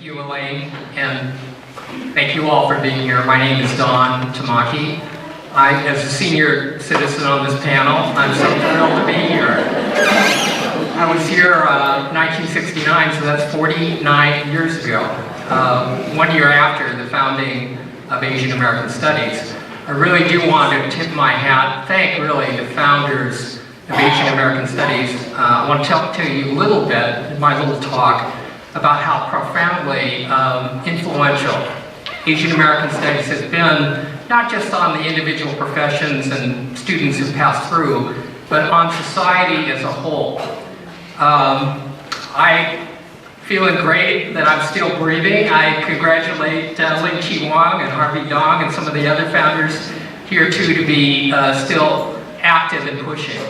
you, Elaine, and thank you all for being here. My name is Don Tamaki. As a senior citizen on this panel, I'm so thrilled to be here. I was here 1969, so that's 49 years ago, 1 year after the founding of Asian American Studies. I really do want to tip my hat, thank really the founders of Asian American Studies. I want to tell you a little bit in my little talk about how profoundly influential Asian American Studies has been, not just on the individual professions and students who pass through, but on society as a whole. I'm feeling great that I'm still breathing. I congratulate Ling Chi Wang and Harvey Dong and some of the other founders here too to be still active and pushing.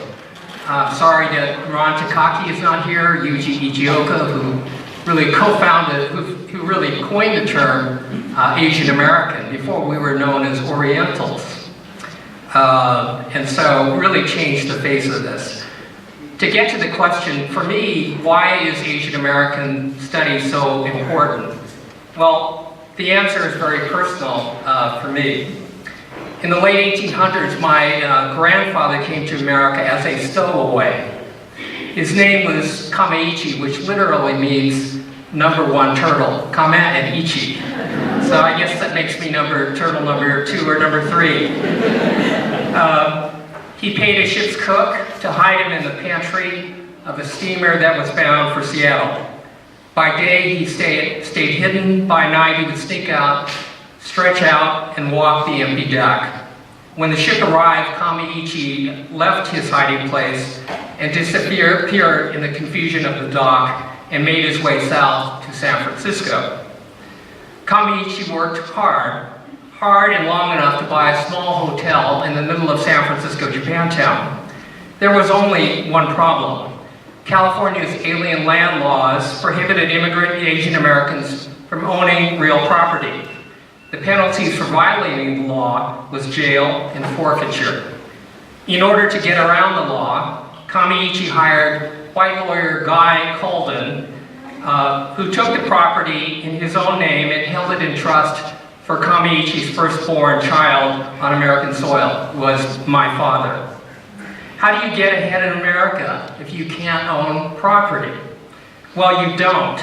Sorry that Ron Takaki is not here, Yuji Ichioka, who really co-founded, who really coined the term Asian American before we were known as Orientals. And so really changed the face of this. To get to the question, for me, why is Asian American Studies so important? Well, the answer is very personal for me. In the late 1800s, my grandfather came to America as a stowaway. His name was Kameichi, which literally means number one turtle, Kame and Ichi. So I guess that makes me turtle number 2 or number 3. He paid a ship's cook to hide him in the pantry of a steamer that was bound for Seattle. By day, he stayed hidden. By night, he would sneak out, stretch out, and walk the empty deck. When the ship arrived, Kameichi left his hiding place and disappeared in the confusion of the dock and made his way south to San Francisco. Kameichi worked hard and long enough to buy a small hotel in the middle of San Francisco, Japantown. There was only one problem. California's alien land laws prohibited immigrant Asian Americans from owning real property. The penalties for violating the law was jail and forfeiture. In order to get around the law, Kameichi hired white lawyer Guy Colden, who took the property in his own name and held it in trust for Kameichi's firstborn child on American soil, who was my father. How do you get ahead in America if you can't own property? Well, you don't.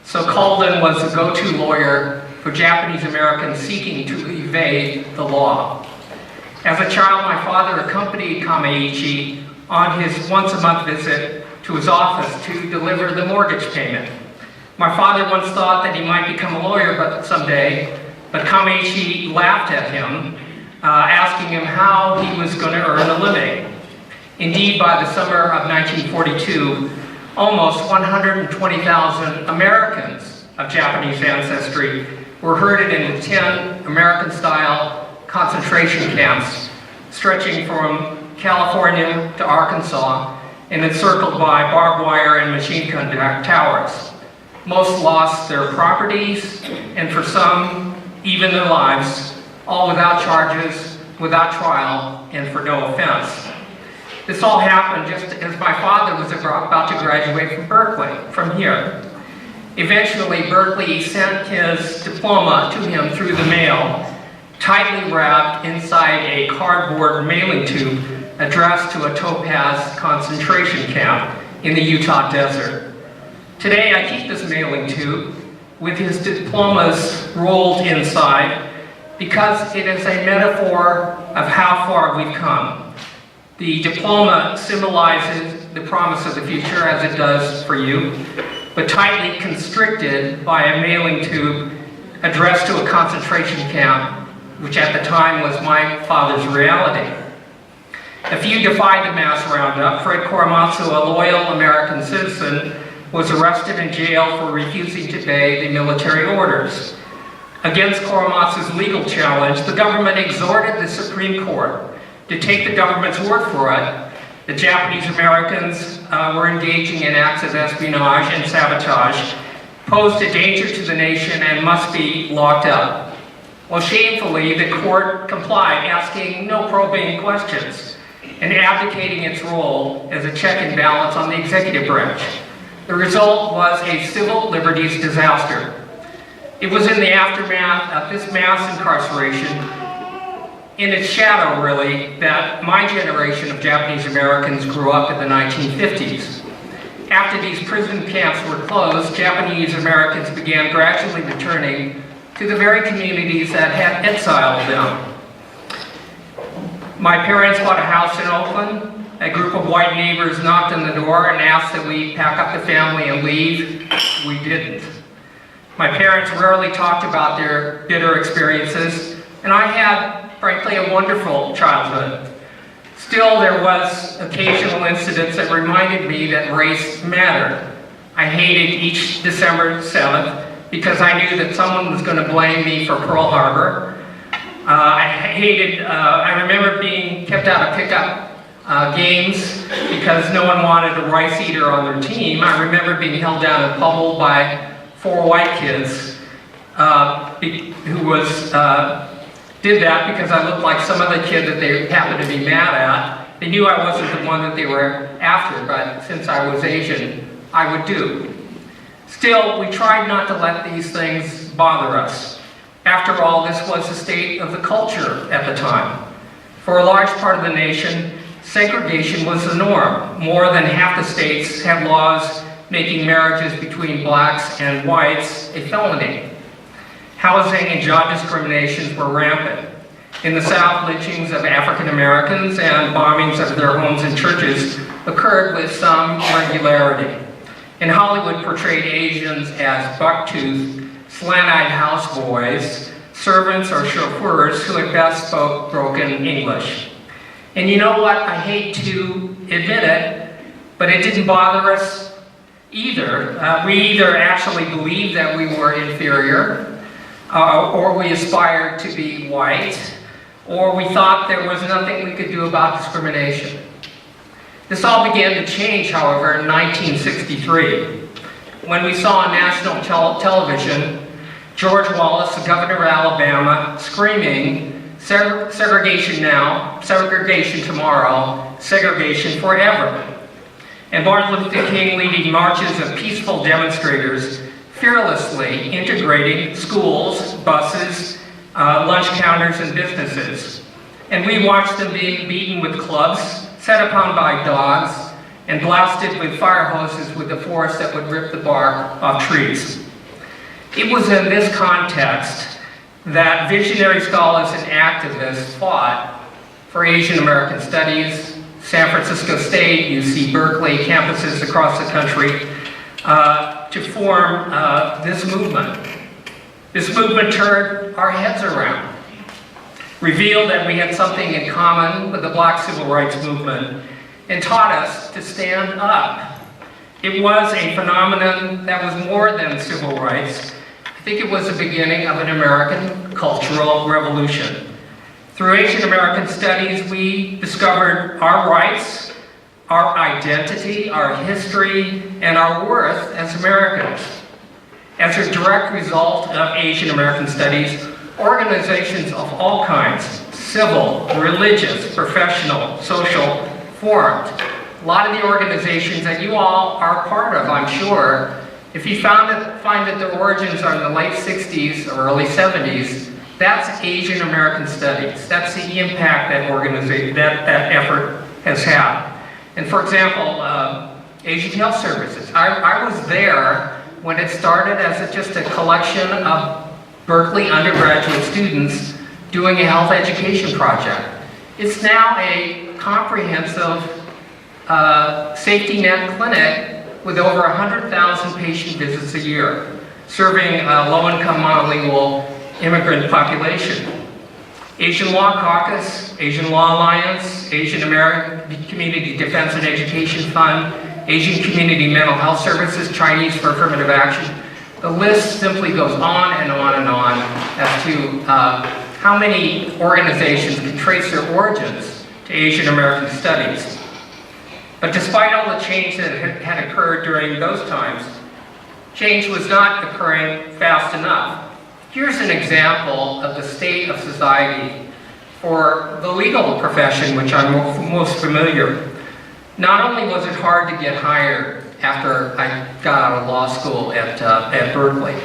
So Colden was the go-to lawyer for Japanese Americans seeking to evade the law. As a child, my father accompanied Kameichi on his once-a-month visit to his office to deliver the mortgage payment. My father once thought that he might become a lawyer someday, but Kameichi laughed at him, asking him how he was going to earn a living. Indeed, by the summer of 1942, almost 120,000 Americans of Japanese ancestry were herded into 10 American-style concentration camps, stretching from California to Arkansas, and encircled by barbed wire and machine gun towers. Most lost their properties, and for some, even their lives, all without charges, without trial, and for no offense. This all happened just as my father was about to graduate from Berkeley, from here. Eventually, Berkeley sent his diploma to him through the mail, tightly wrapped inside a cardboard mailing tube addressed to a Topaz concentration camp in the Utah desert. Today, I keep this mailing tube with his diplomas rolled inside because it is a metaphor of how far we've come. The diploma symbolizes the promise of the future, as it does for you, but tightly constricted by a mailing tube addressed to a concentration camp, which at the time was my father's reality. A few defied the mass roundup. Fred Korematsu, a loyal American citizen, was arrested and jailed for refusing to obey the military orders. Against Korematsu's legal challenge, the government exhorted the Supreme Court to take the government's word for it. The Japanese Americans were engaging in acts of espionage and sabotage, posed a danger to the nation, and must be locked up. Well, shamefully, the court complied, asking no probing questions and abdicating its role as a check and balance on the executive branch. The result was a civil liberties disaster. It was in the aftermath of this mass incarceration, in its shadow really, that my generation of Japanese Americans grew up in the 1950s. After these prison camps were closed, Japanese Americans began gradually returning to the very communities that had exiled them. My parents bought a house in Oakland. A group of white neighbors knocked on the door and asked that we pack up the family and leave. We didn't. My parents rarely talked about their bitter experiences, and I had, frankly, a wonderful childhood. Still, there was occasional incidents that reminded me that race mattered. I hated each December 7th because I knew that someone was going to blame me for Pearl Harbor. I remember being kept out of pickup games because no one wanted a rice eater on their team. I remember being held down and pummeled by 4 white kids who did that because I looked like some other kid that they happened to be mad at. They knew I wasn't the one that they were after, but since I was Asian, I would do. Still, we tried not to let these things bother us. After all, this was the state of the culture at the time. For a large part of the nation, segregation was the norm. More than half the states had laws making marriages between blacks and whites a felony. Housing and job discriminations were rampant. In the South, lynchings of African Americans and bombings of their homes and churches occurred with some regularity. And Hollywood portrayed Asians as buck-toothed, slant-eyed houseboys, servants or chauffeurs who at best spoke broken English. And you know what? I hate to admit it, but it didn't bother us either. We either actually believed that we were inferior, or we aspired to be white, or we thought there was nothing we could do about discrimination. This all began to change, however, in 1963, when we saw on national television George Wallace, the governor of Alabama, screaming, "Segregation now, segregation tomorrow, segregation forever." And Martin Luther King leading marches of peaceful demonstrators, fearlessly integrating schools, buses, lunch counters, and businesses. And we watched them being beaten with clubs, set upon by dogs, and blasted with fire hoses with the force that would rip the bark off trees. It was in this context that visionary scholars and activists fought for Asian American studies, San Francisco State, UC Berkeley, campuses across the country, to form this movement. This movement turned our heads around, revealed that we had something in common with the Black Civil Rights Movement, and taught us to stand up. It was a phenomenon that was more than civil rights. I think it was the beginning of an American cultural revolution. Through Asian American studies, we discovered our rights, our identity, our history, and our worth as Americans. As a direct result of Asian American studies, organizations of all kinds, civil, religious, professional, social, formed. A lot of the organizations that you all are part of, I'm sure, if you find that their origins are in the late 60s or early 70s, that's Asian American studies. That's the impact that effort has had. And for example, Asian Health Services. I was there when it started as just a collection of Berkeley undergraduate students doing a health education project. It's now a comprehensive safety net clinic with over 100,000 patient visits a year, serving a low-income monolingual immigrant population. Asian Law Caucus, Asian Law Alliance, Asian American Community Defense and Education Fund, Asian Community Mental Health Services, Chinese for Affirmative Action. The list simply goes on and on and on as to how many organizations can trace their origins to Asian American studies. But despite all the change that had occurred during those times, change was not occurring fast enough. Here's an example of the state of society for the legal profession, which I'm most familiar. Not only was it hard to get hired after I got out of law school at Berkeley,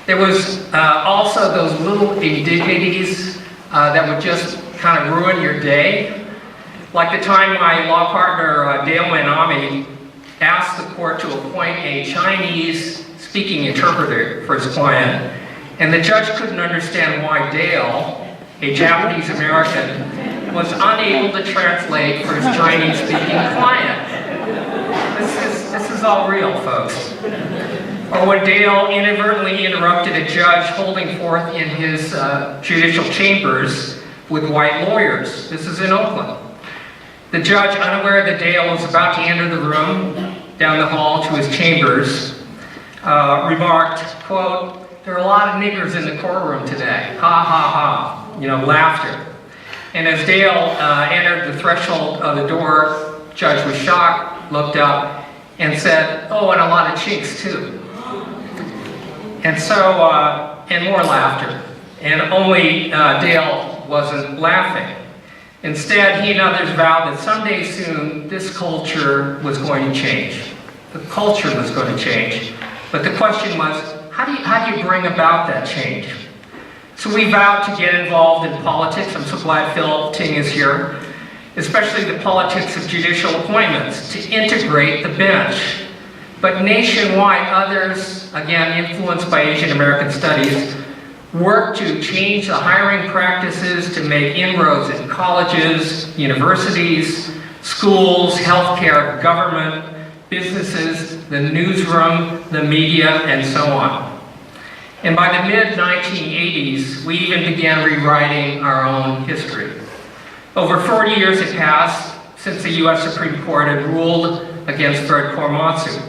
There was also those little indignities that would just kind of ruin your day. Like the time my law partner, Dale Minami, asked the court to appoint a Chinese-speaking interpreter for his client, and the judge couldn't understand why Dale, a Japanese-American, was unable to translate for his Chinese-speaking client. This is all real, folks. Or when Dale inadvertently interrupted a judge holding forth in his judicial chambers with white lawyers. This is in Oakland. The judge, unaware that Dale was about to enter the room down the hall to his chambers, remarked, quote, "There are a lot of niggers in the courtroom today. Ha ha ha." You know, laughter. And as Dale entered the threshold of the door, judge was shocked, looked up, and said, "Oh, and a lot of chinks too." And so, and more laughter. And only Dale wasn't laughing. Instead, he and others vowed that someday soon, this culture was going to change. The culture was going to change. But the question was, how do you bring about that change? So we vowed to get involved in politics. I'm so glad Phil Ting is here. Especially the politics of judicial appointments, to integrate the bench. But nationwide, others, again influenced by Asian American studies, work to change the hiring practices, to make inroads in colleges, universities, schools, healthcare, government, businesses, the newsroom, the media, and so on. And by the mid-1980s, we even began rewriting our own history. Over 40 years had passed since the U.S. Supreme Court had ruled against Fred Korematsu.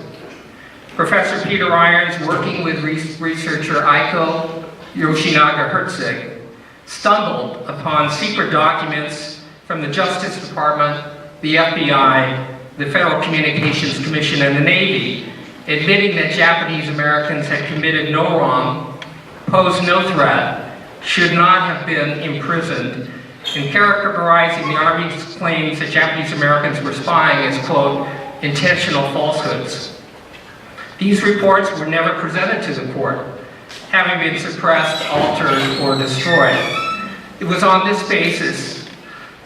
Professor Peter Irons, working with researcher Aiko Yoshinaga Herzig, stumbled upon secret documents from the Justice Department, the FBI, the Federal Communications Commission, and the Navy, admitting that Japanese Americans had committed no wrong, posed no threat, should not have been imprisoned, and characterizing the Army's claims that Japanese Americans were spying as, quote, intentional falsehoods. These reports were never presented to the court, having been suppressed, altered, or destroyed. It was on this basis,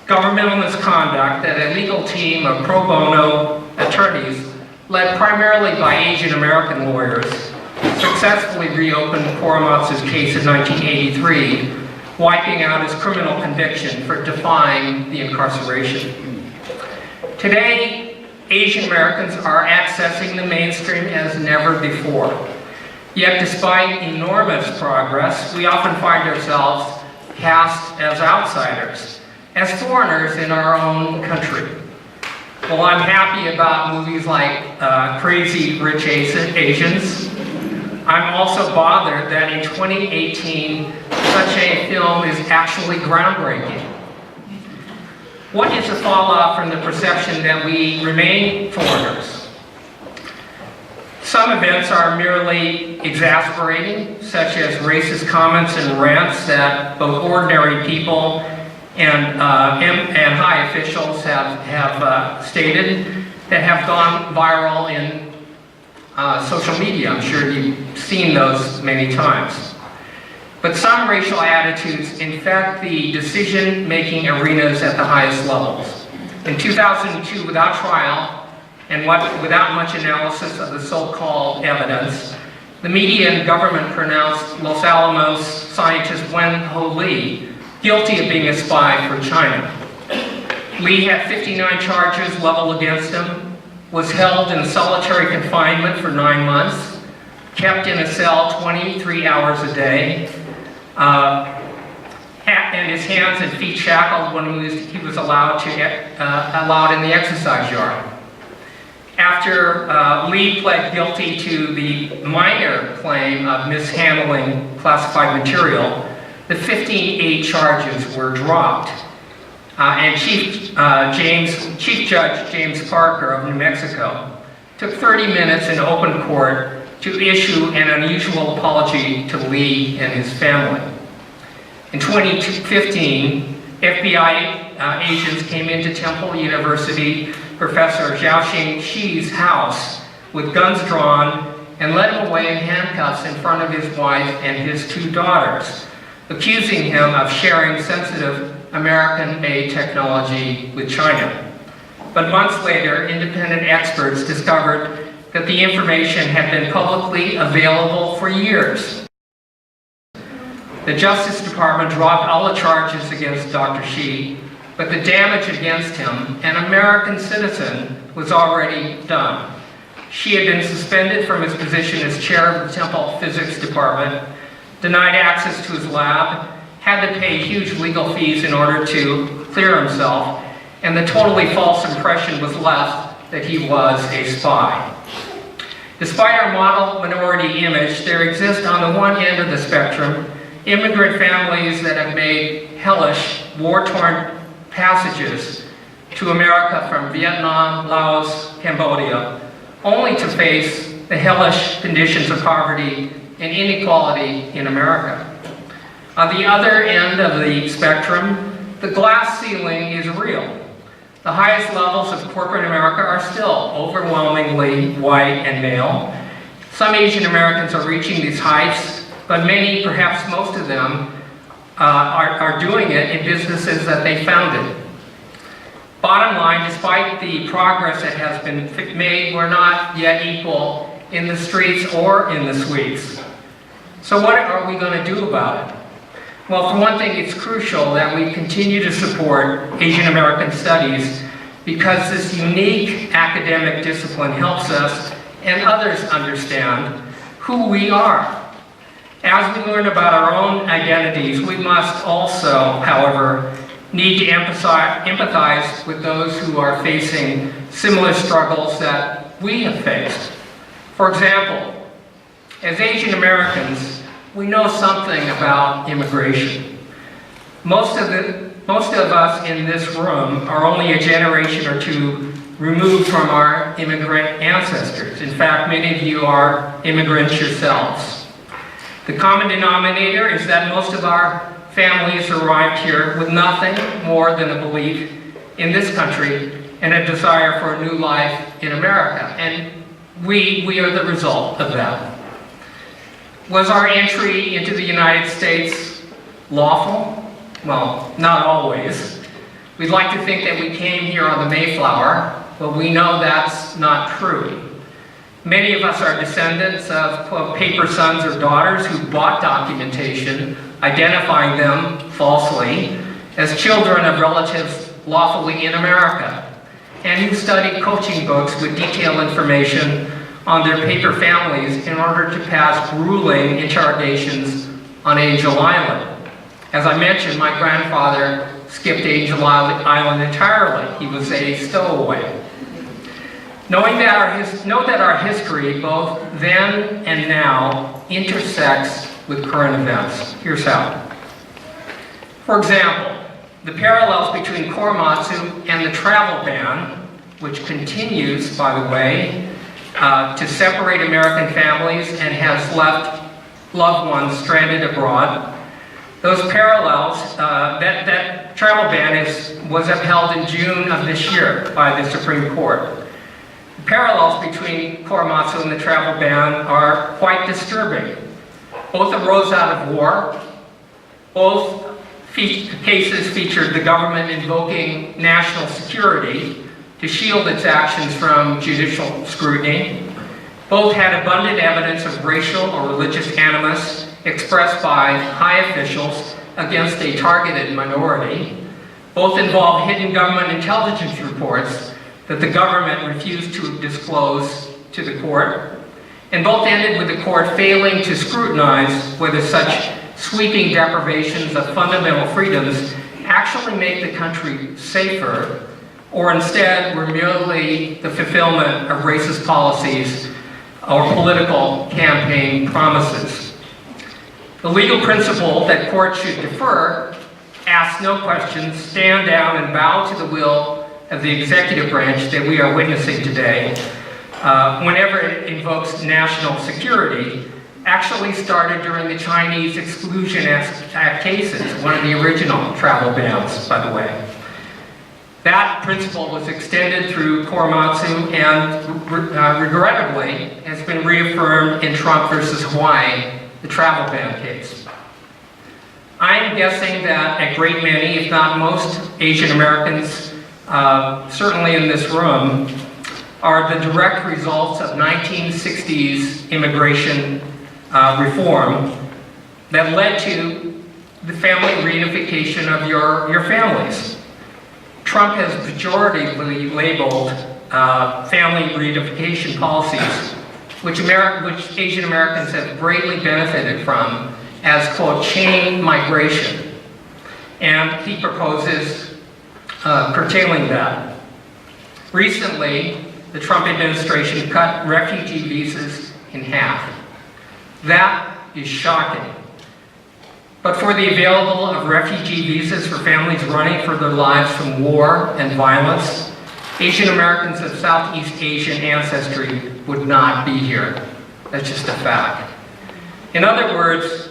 governmental misconduct, that a legal team of pro bono attorneys, led primarily by Asian American lawyers, successfully reopened Korematsu's case in 1983, wiping out his criminal conviction for defying the incarceration. Today, Asian Americans are accessing the mainstream as never before. Yet despite enormous progress, we often find ourselves cast as outsiders, as foreigners in our own country. Well, I'm happy about movies like Crazy Rich Asians. I'm also bothered that in 2018, such a film is actually groundbreaking. What is the fallout from the perception that we remain foreigners? Some events are merely exasperating, such as racist comments and rants that both ordinary people and high officials have stated that have gone viral in social media. I'm sure you've seen those many times. But some racial attitudes infect the decision-making arenas at the highest levels. In 2002, without trial and without much analysis of the so-called evidence, the media and government pronounced Los Alamos scientist Wen Ho Lee guilty of being a spy for China. Lee had 59 charges leveled against him, was held in solitary confinement for 9 months, kept in a cell 23 hours a day, and his hands and feet shackled when he was allowed in the exercise yard. After Lee pled guilty to the minor claim of mishandling classified material, the 58 charges were dropped. And Chief Judge James Parker of New Mexico took 30 minutes in open court to issue an unusual apology to Lee and his family. In 2015, FBI agents came into Temple University Professor Xiaoxing Xi's house with guns drawn and led him away in handcuffs in front of his wife and his 2 daughters, accusing him of sharing sensitive American-made technology with China. But months later, independent experts discovered that the information had been publicly available for years. The Justice Department dropped all the charges against Dr. Shi, but the damage against him, an American citizen, was already done. Shi had been suspended from his position as chair of the Temple Physics Department, denied access to his lab, had to pay huge legal fees in order to clear himself, and the totally false impression was left that he was a spy. Despite our model minority image, there exist on the one end of the spectrum immigrant families that have made hellish, war-torn passages to America from Vietnam, Laos, Cambodia, only to face the hellish conditions of poverty and inequality in America. On the other end of the spectrum, the glass ceiling is real. The highest levels of corporate America are still overwhelmingly white and male. Some Asian Americans are reaching these heights, but many, perhaps most of them, are doing it in businesses that they founded. Bottom line, despite the progress that has been made, we're not yet equal in the streets or in the suites. So what are we going to do about it? Well, for one thing, it's crucial that we continue to support Asian American studies because this unique academic discipline helps us and others understand who we are. As we learn about our own identities, we must also, however, need to empathize with those who are facing similar struggles that we have faced. For example, as Asian Americans, we know something about immigration. Most of us in this room are only a generation or 2 removed from our immigrant ancestors. In fact, many of you are immigrants yourselves. The common denominator is that most of our families arrived here with nothing more than a belief in this country and a desire for a new life in America. And we are the result of that. Was our entry into the United States lawful? Well, not always. We'd like to think that we came here on the Mayflower, but we know that's not true. Many of us are descendants of, quote, paper sons or daughters who bought documentation identifying them falsely as children of relatives lawfully in America, and who studied coaching books with detailed information on their paper families in order to pass grueling interrogations on Angel Island. As I mentioned, my grandfather skipped Angel Island entirely. He was a stowaway. Note that our history, both then and now, intersects with current events. Here's how. For example, the parallels between Korematsu and the travel ban, which continues, by the way, to separate American families and has left loved ones stranded abroad. Those parallels, that travel ban was upheld in June of this year by the Supreme Court. The parallels between Korematsu and the travel ban are quite disturbing. Both arose out of war. Both cases featured the government invoking national security to shield its actions from judicial scrutiny. Both had abundant evidence of racial or religious animus expressed by high officials against a targeted minority. Both involved hidden government intelligence reports that the government refused to disclose to the court. And both ended with the court failing to scrutinize whether such sweeping deprivations of fundamental freedoms actually make the country safer, or instead were merely the fulfillment of racist policies or political campaign promises. The legal principle that courts should defer, ask no questions, stand down and bow to the will of the executive branch that we are witnessing today, whenever it invokes national security, actually started during the Chinese Exclusion Act cases, one of the original travel bans, by the way. That principle was extended through Korematsu and regrettably has been reaffirmed in Trump versus Hawaii, the travel ban case. I'm guessing that a great many, if not most, Asian Americans, certainly in this room, are the direct results of 1960s immigration reform that led to the family reunification of your families. Trump has pejoratively labeled family reunification policies, which Asian Americans have greatly benefited from, as, quote, chain migration. And he proposes curtailing that. Recently, the Trump administration cut refugee visas in half. That is shocking. But for the available of refugee visas for families running for their lives from war and violence, Asian Americans of Southeast Asian ancestry would not be here. That's just a fact. In other words,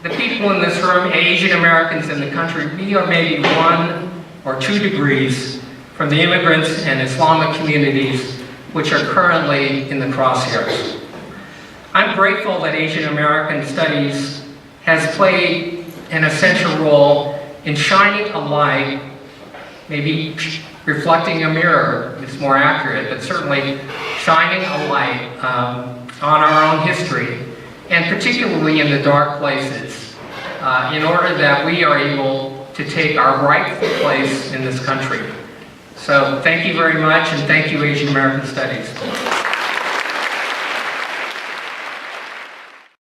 the people in this room, Asian Americans in the country, we are maybe 1 or 2 degrees from the immigrants and Islamic communities which are currently in the crosshairs. I'm grateful that Asian American Studies has played an essential role in shining a light, maybe reflecting a mirror is more accurate, but certainly shining a light on our own history, and particularly in the dark places, in order that we are able to take our rightful place in this country. So thank you very much, and thank you, Asian American Studies.